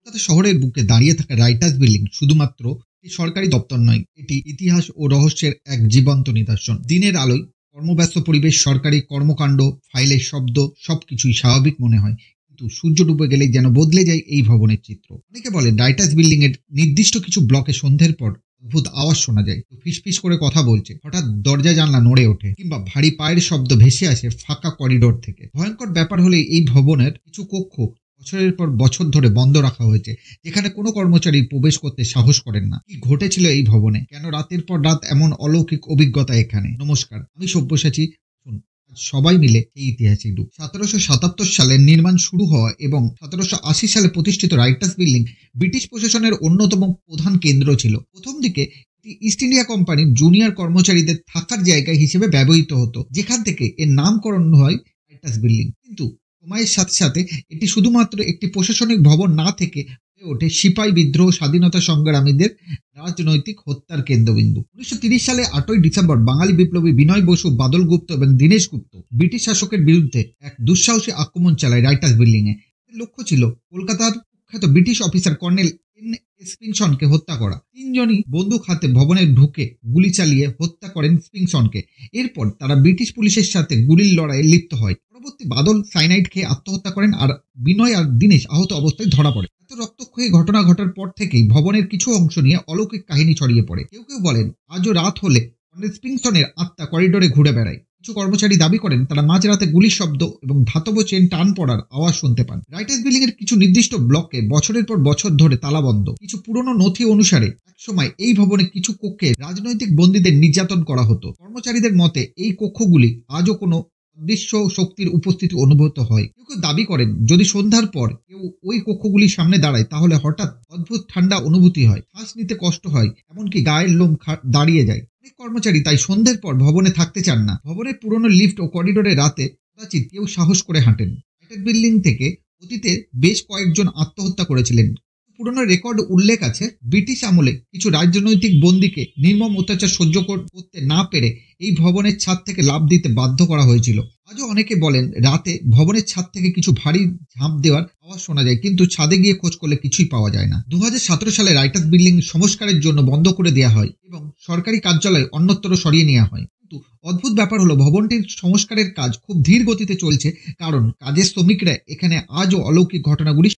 কলকাতা শহরের বুকে দাঁড়িয়ে থাকা রাইটার্স বিল্ডিং শুধুমাত্র একটি সরকারি দপ্তর নয়, এটি ইতিহাস ও রহস্যের এক জীবন্ত নিদর্শন। দিনের আলোয় কর্মব্যস্ত পরিবেশ, সরকারি কর্মকাণ্ড, ফাইলের শব্দ সবকিছুই স্বাভাবিক মনে হয়, কিন্তু সূর্য ডুবে গেলেই যেন বদলে যায় এই ভবনের চিত্র। অনেকে বলেন রাইটার্স বিল্ডিং এর নির্দিষ্ট কিছু ব্লকে সন্ধ্যের পর অদ্ভুত আওয়াজ শোনা যায়, ফিসফিস করে কথা বলছে, হঠাৎ দরজা জানলা নড়ে ওঠে, কিংবা ভারী পায়ের শব্দ ভেসে আসে ফাঁকা করিডোর থেকে। ভয়ঙ্কর ব্যাপার হলে এই ভবনের কিছু কক্ষ বছরের পর বছর ধরে বন্ধ রাখা হয়েছে, যেখানে কোনো কর্মচারী প্রবেশ করতে সাহস করেন না। কি ঘটেছিল এই ভবনে? কেন রাতের পর রাত এমন অলৌকিক অভিজ্ঞতা এখানে? নমস্কার, আমি সব্যসাচী। আজ সবাই মিলে এই ইতিহাসিক ডুব। 1777 সালে নির্মাণ শুরু হওয়া এবং 1780 সালে প্রতিষ্ঠিত রাইটার্স বিল্ডিং ব্রিটিশ প্রশাসনের অন্যতম প্রধান কেন্দ্র ছিল। প্রথম দিকে ইস্ট ইন্ডিয়া কোম্পানির জুনিয়র কর্মচারীদের থাকার জায়গা হিসেবে ব্যবহৃত হতো, যেখান থেকে এর নামকরণ হয় রাইটার্স বিল্ডিং। কিন্তু সময়ের সাথে সাথে এটি শুধুমাত্র একটি প্রশাসনিক ভবন না থেকে হয়ে ওঠে সিপাহী বিদ্রোহ, স্বাধীনতা সংগ্রামীদের রাজনৈতিক হত্যার কেন্দ্রবিন্দু। 1930 সালে 8ই ডিসেম্বর বাঙালি বিপ্লবী বিনয় বসু, বাদল গুপ্ত এবং দীনেশ গুপ্ত ব্রিটিশ শাসকের বিরুদ্ধে এক দুঃসাহসী আক্রমণ চালায় রাইটার্স বিল্ডিং এ। লক্ষ্য ছিল কলকাতার কুখ্যাত ব্রিটিশ অফিসার কর্নেল স্প্রিংসনকে হত্যা করা। তিনজনই বন্দুক হাতে ভবনে ঢুকে গুলি চালিয়ে হত্যা করেন স্প্রিংসনকে। এরপর তারা ব্রিটিশ পুলিশের সাথে গুলির লড়াইয়ে লিপ্ত হয়। পরবর্তী বাদল সাইনাইড খেয়ে আত্মহত্যা করেন, আর বিনয় আর দীনেশ আহত অবস্থায় ধরা পড়ে। এত রক্তক্ষয়ী ঘটনা ঘটার পর থেকেই ভবনের কিছু অংশ নিয়ে অলৌকিক কাহিনী ছড়িয়ে পড়ে। কেউ কেউ বলেন আজও রাত হলে কর্নেল স্প্রিংসনের আত্মা করিডোরে ঘুরে বেড়ায়। কিছু কর্মচারী দাবি করেন তারা মাঝরাতে গুলির শব্দ এবং ধাতব চেন টান পড়ার আওয়াজ শুনতে পান। রাইটার্স বিল্ডিং এর কিছু নির্দিষ্ট ব্লকে বছরের পর বছর ধরে তালাবন্ধ। কিছু পুরনো নথি অনুসারে একসময় এই ভবনে কিছু কক্ষে রাজনৈতিক বন্দীদের নির্যাতন করা হতো। কর্মচারীদের মতে এই কক্ষগুলি আজও কোনো অদৃশ্য শক্তির উপস্থিতি অনুভূত হয়। কেউ কেউ দাবি করেন যদি সন্ধ্যার পর কেউ ওই কক্ষগুলির সামনে দাঁড়ায় তাহলে হঠাৎ অদ্ভুত ঠান্ডা অনুভূতি হয়, শ্বাস নিতে কষ্ট হয়, এমনকি গায়ের লোম দাঁড়িয়ে যায়। অনেক কর্মচারী তাই সন্ধ্যের পর ভবনে থাকতে চান না। ভবনের পুরনো লিফট ও করিডোরে রাতে কদাচিৎ কেউ সাহস করে হাঁটেন। রাইটার্স বিল্ডিং থেকে অতীতে বেশ কয়েকজন আত্মহত্যা করেছিলেন। পুরনো রেকর্ড উল্লেখ আছে ব্রিটিশ আমলে কিছু রাজনৈতিক বন্দীকে নির্মম অত্যাচার সহ্য করতে না পেরে এই ভবনের ছাদ থেকে লাফ দিতে বাধ্য করা হয়েছিল। আজও অনেকে বলেন রাতে ভবনের ছাদ থেকে কিছু ভারী ঝাঁপ দেওয়ার আওয়াজ শোনা যায়, কিন্তু ছাদে গিয়ে খোঁজ করলে কিছুই পাওয়া যায় না। 2017 সালে রাইটার্স বিল্ডিং সংস্কারের জন্য বন্ধ করে দেওয়া হয় এবং সরকারি কার্যালয় অন্যত্র সরিয়ে নেওয়া হয়। কিন্তু অদ্ভুত ব্যাপার হলো ভবনটির সংস্কারের কাজ খুব ধীর গতিতে চলছে, কারণ কাজের শ্রমিকরা এখানে আজও অলৌকিক ঘটনাগুলি